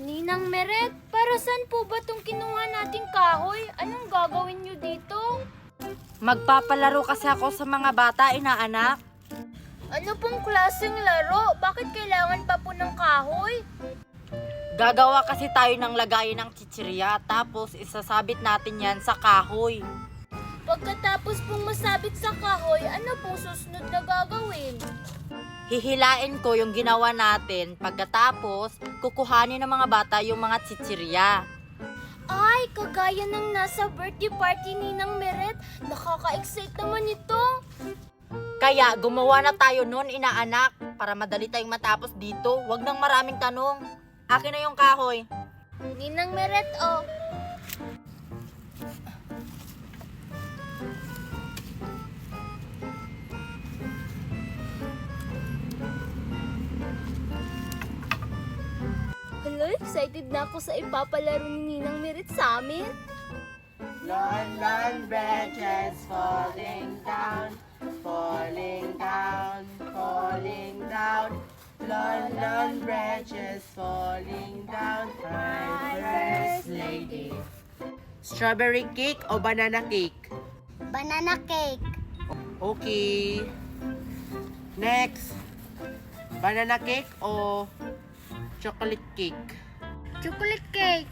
Ninang Meret, para saan po ba itong kinuha nating kahoy? Anong gagawin nyo dito? Magpapalaro kasi ako sa mga bata, inaanak. Ano pong klaseng laro? Bakit kailangan pa po ng kahoy? Gagawa kasi tayo ng lagayan ng chichirya, tapos isasabit natin yan sa kahoy. Pagkatapos pong masabit sa kahoy, ano pong susunod na gagawin? Hihilain ko yung ginawa natin, pagkatapos kukuhanin ng mga bata yung mga chichirya. Ay, kagaya ng nasa birthday party ni Ninang Meret. Nakaka-excite naman ito. Kaya gumawa na tayo nun, inaanak, para madali tayong matapos dito. Huwag nang maraming tanong. Akin na yung kahoy. Ninang Meret, oh. Hello, excited na ako sa ipapalaro ni Ninang Meret sa amin. Lon, branches falling down, falling down, falling down. Lon, branches falling down. My first lady. Strawberry cake o banana cake? Banana cake. Okay. Next. Banana cake o chocolate cake? Chocolate cake.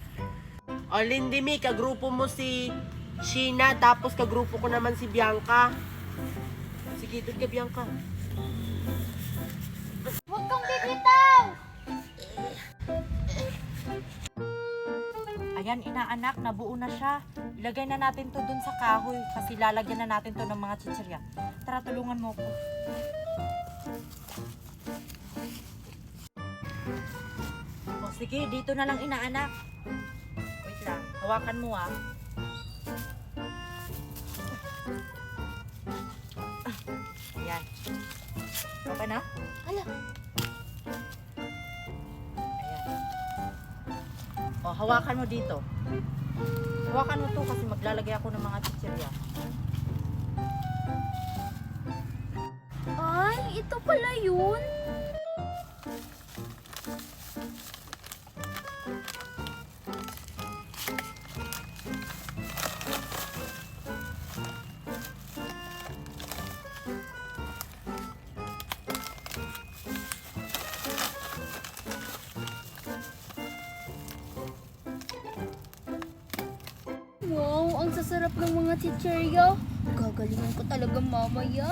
O Lindy May, kagrupo mo si Sheena, tapos kagrupo ko naman si Bianca. Sige, doon ka Bianca. Huwag kang bibitaw! Ayan, inaanak, nabuo na siya. Ilagay na natin to dun sa kahoy kasi lalagyan na natin to ng mga chichirya. Tara, tulungan mo ko. O sige, dito na lang, inaanak. Wait lang, hawakan mo ah. Ayan. Okay na? Hala, Ayan. O, hawakan mo dito. Hawakan mo to kasi maglalagay ako ng mga chichirya. ay, ito pala yun. Wow, ang sasarap ng mga chichirya. Gagalingan ko talaga mamaya.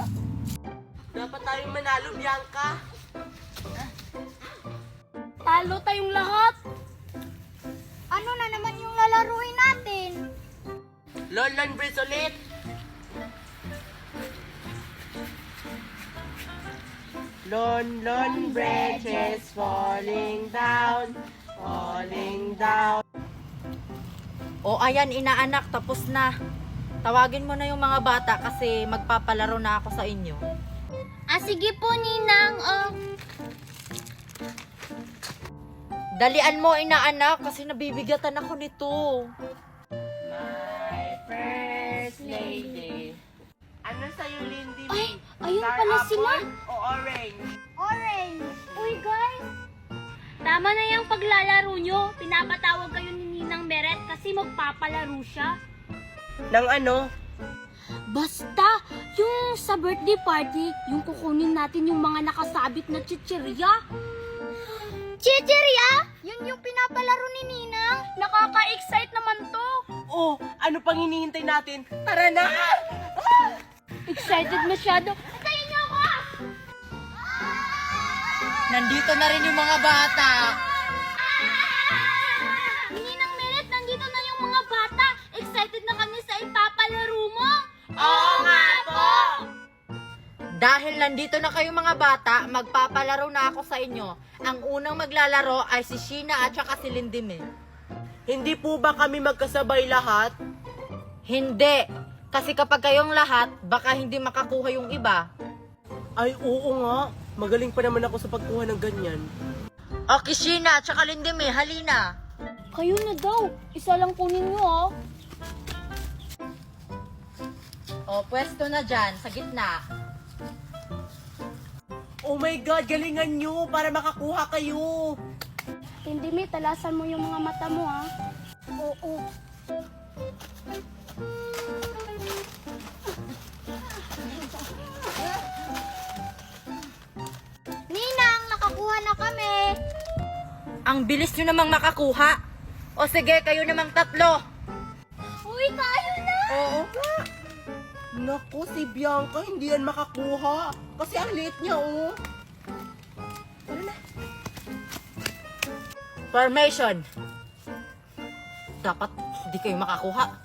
Dapat tayong manalo, Bianca. Talo tayong lahat. Ano na naman yung lalaruin natin? Lon, brace ulit. Lon, branches falling down, falling down. O ayan, inaanak, tapos na. Tawagin mo na yung mga bata kasi magpapalaro na ako sa inyo. Ah, sige po, Ninang. Oh. Dalian mo, inaanak, kasi nabibigatan ako nito. My first lady. Ano sa'yo, Lindy? Ay, ayun Star pala apple sila. o orange? Orange. Uy, guys. Tama na yung paglalaro nyo. Pinapatawag kayo ni Ninang Meret kasi magpapalaro siya. Nang ano? Basta, yung sa birthday party, yung kukunin natin yung mga nakasabit na chichirya. Chichirya? Yun yung pinapalaro ni Ninang? Nakaka-excite naman to. Oh, ano pang hinihintay natin? Tara na! Excited masyado. Antayin niyo ako! Nandito na rin yung mga bata. Ninang Meret, nandito na yung mga bata. Excited na kami sa ipapalaro mo. Oo nga po! Dahil nandito na kayo mga bata, magpapalaro na ako sa inyo. Ang unang maglalaro ay si Sheena at saka si Lindy May. Hindi po ba kami magkasabay lahat? Hindi. Kasi kapag kayong lahat, baka hindi makakuha yung iba. Ay, oo nga. Magaling pa naman ako sa pagkuha ng ganyan. Okay, Sheena at saka Lindy May, halina. Kayo na daw. Isa lang kunin nyo, oh. O, pwesto na dyan, sa gitna. Oh my God, galingan nyo para makakuha kayo. Tindimi, talasan mo yung mga mata mo, ha? Oo. Ninang, nakakuha na kami. Ang bilis nyo namang makakuha. O sige, kayo namang tatlo. Uy, tayo na! Oo nga. Naku, si Bianca hindi yan makakuha. Kasi ang liit niya, oh. Formation. Dapat hindi kayo makakuha.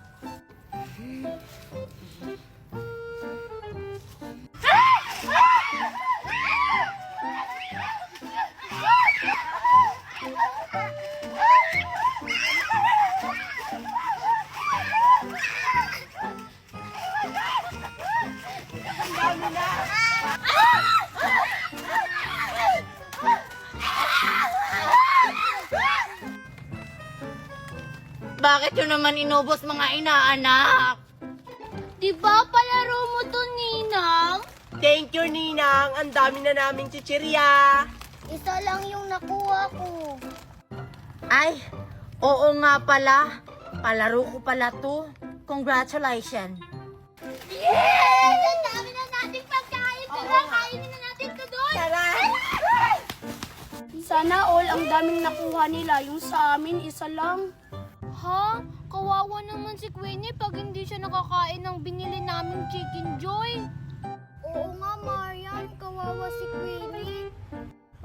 Bakit yun naman inubos mga inaanak? Di ba palaro mo to, Ninang? Thank you, Ninang. Ang dami na naming chichirya. Isa lang yung nakuha ko. Ay, oo nga pala. Palaro ko pala to. Congratulations. Yes! Ang dami na nating pagkain. Tara, kainin na natin to doon. Tara! Sana all ang daming nakuha nila. Yung sa amin, isa lang. Ha? Kawawa naman si Queenie pag hindi siya nakakain ng binili naming Chicken Joy. Oo nga, Marian. Kawawa si Queenie.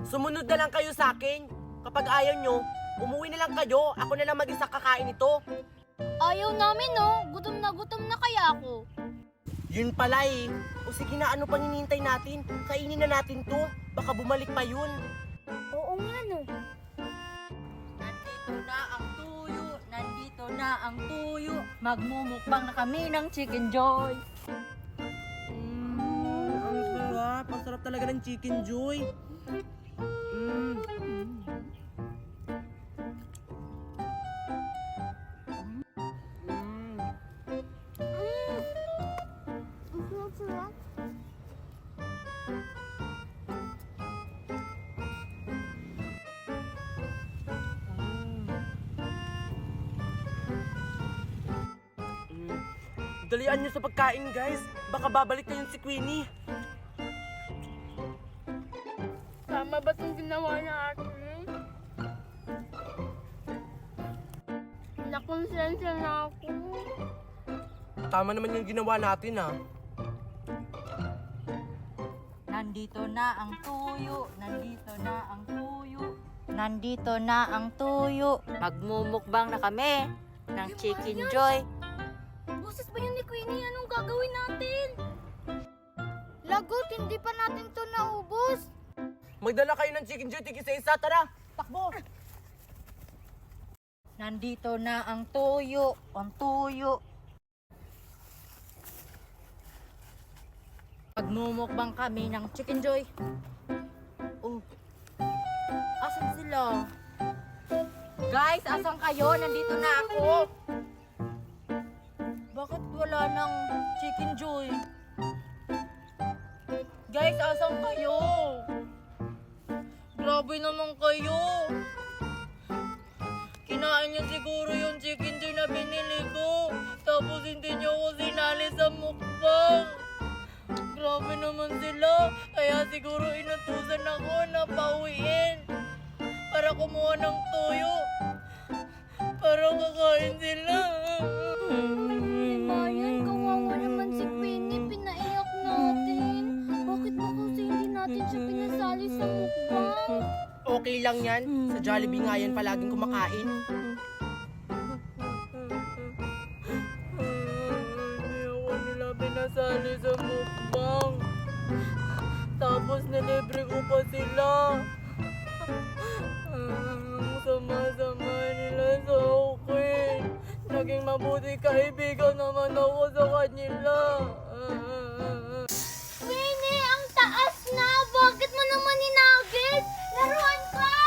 Sumunod na lang kayo sa akin. Kapag ayaw nyo, umuwi na lang kayo. Ako na lang mag-isa kakain ito. Ayaw namin, no? Gutom na kaya ako. Yun pala eh. O sige na, ano pang hinihintay natin? Kainin na natin to. Baka bumalik pa yun. Oo nga, no? Nandito na ang tuyo. Nandito na ang tuyo. Magmumukbang na kami ng Chicken Joy. Ang sarap. Ang sarap talaga ng Chicken Joy. Dalian nyo sa pagkain, guys. Baka babalik na yun si Queenie. Tama ba itong ginawa natin? Nakonsensya na ako. Tama naman yung ginawa natin, ah. Nandito na ang tuyo. Nandito na ang tuyo. Nandito na ang tuyo. Magmumukbang na kami ng Chicken Joy. Boses ba yun ni Queenie? Anong gagawin natin? Lagot, hindi pa natin to naubos. Magdala kayo ng Chicken Joy, tig-isa-isa. Tara, takbo! Nandito na ang tuyo. Ang tuyo. Magmumukbang kami ng Chicken Joy. Oh. Asan sila? Guys, asan kayo? Nandito na ako. Bakit wala ng Chicken Joy? Guys, asan kayo? Grabe naman kayo. Kinain niyo siguro yung Chicken Joy na binili ko. Tapos hindi niyo ako sinali sa mukbang. Grabe naman sila. Kaya siguro inutusan ako na pauwiin. Para kumuha ng tuyo. Para kakain sila. Bayan, kawawa naman si Queenie. Pinaiyak natin. Bakit ba kasi hindi natin siya pinasali sa mukbang? Okay lang yan. Sa Jollibee nga yan palaging kumakain. Hindi ako nila pinasali sa mukbang. Tapos nilibre ko pa sila. Ang sama-sama nila sa akin. Naging mabuti kaibigan naman ako sa kanila. Queenie, ang taas na! Bakit mo naman hinagis? Laruan ka!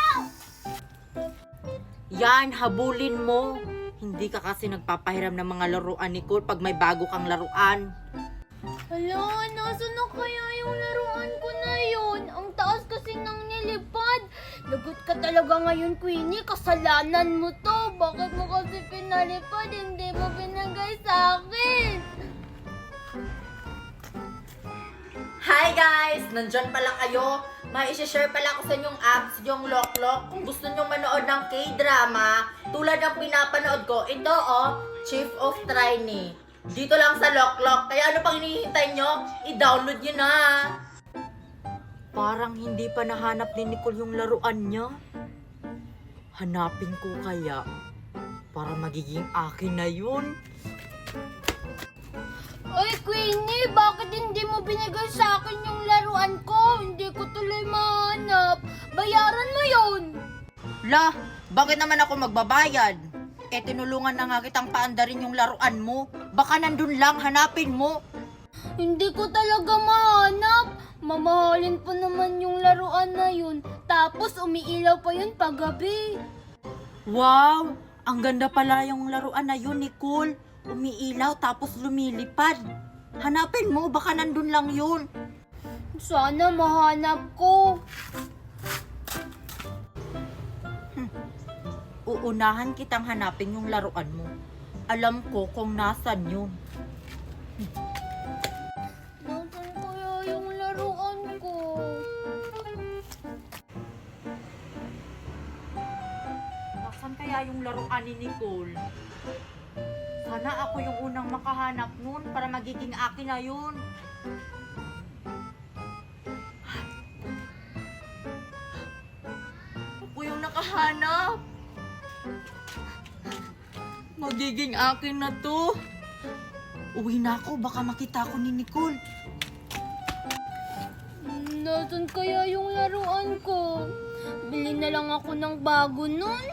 Yan, habulin mo. Hindi ka kasi nagpapahiram ng mga laruan ni Cole pag may bago kang laruan. Hala, nasa na kaya yung laruan ko na yun? Ang taas kasi nang nilipad. Lagot ka talaga ngayon, Queenie. Kasalanan mo to. Bakit mo kasi pinalipad? Hindi mo binigay sa akin. Hi guys! Nandyan pala kayo. May isi-share pala ko sa inyong apps, yung Loklok. Kung gusto nyo manood ng K-drama, tulad ng pinapanood ko, ito Chief of Trainee. Dito lang sa Loklok. Kaya ano pang hinihintay nyo? I-download nyo na. Parang hindi pa nahanap ni Nicole yung laruan niya. Hanapin ko kaya para magiging akin na yun. Ay, Queenie, bakit hindi mo binigay sa akin yung laruan ko? Hindi ko tuloy mahanap. Bayaran mo yun. La, bakit naman ako magbabayad? Eh, tinulungan na nga kitang paandarin yung laruan mo. Baka nandun lang, hanapin mo. Hindi ko talaga mahanap. Mamahalin pa naman yung laruan na yun. Tapos umiilaw pa yun paggabi. Wow! Ang ganda pala yung laruan na yun, Nicole. Umiilaw tapos lumilipad. Hanapin mo, baka nandun lang yun. Sana mahanap ko. Uunahan kitang hanapin yung laruan mo. Alam ko kung nasan yun. Nasaan kaya yung laruan ko? Nasaan kaya yung laruan ni Nicole? Sana ako yung unang makahanap nun para magiging akin na yun. Ako yung nakahanap. Magiging akin na to. Uwi na ako, baka makita ako ni Nicole. Nasaan kaya yung laruan ko? Bili na lang ako ng bago nun.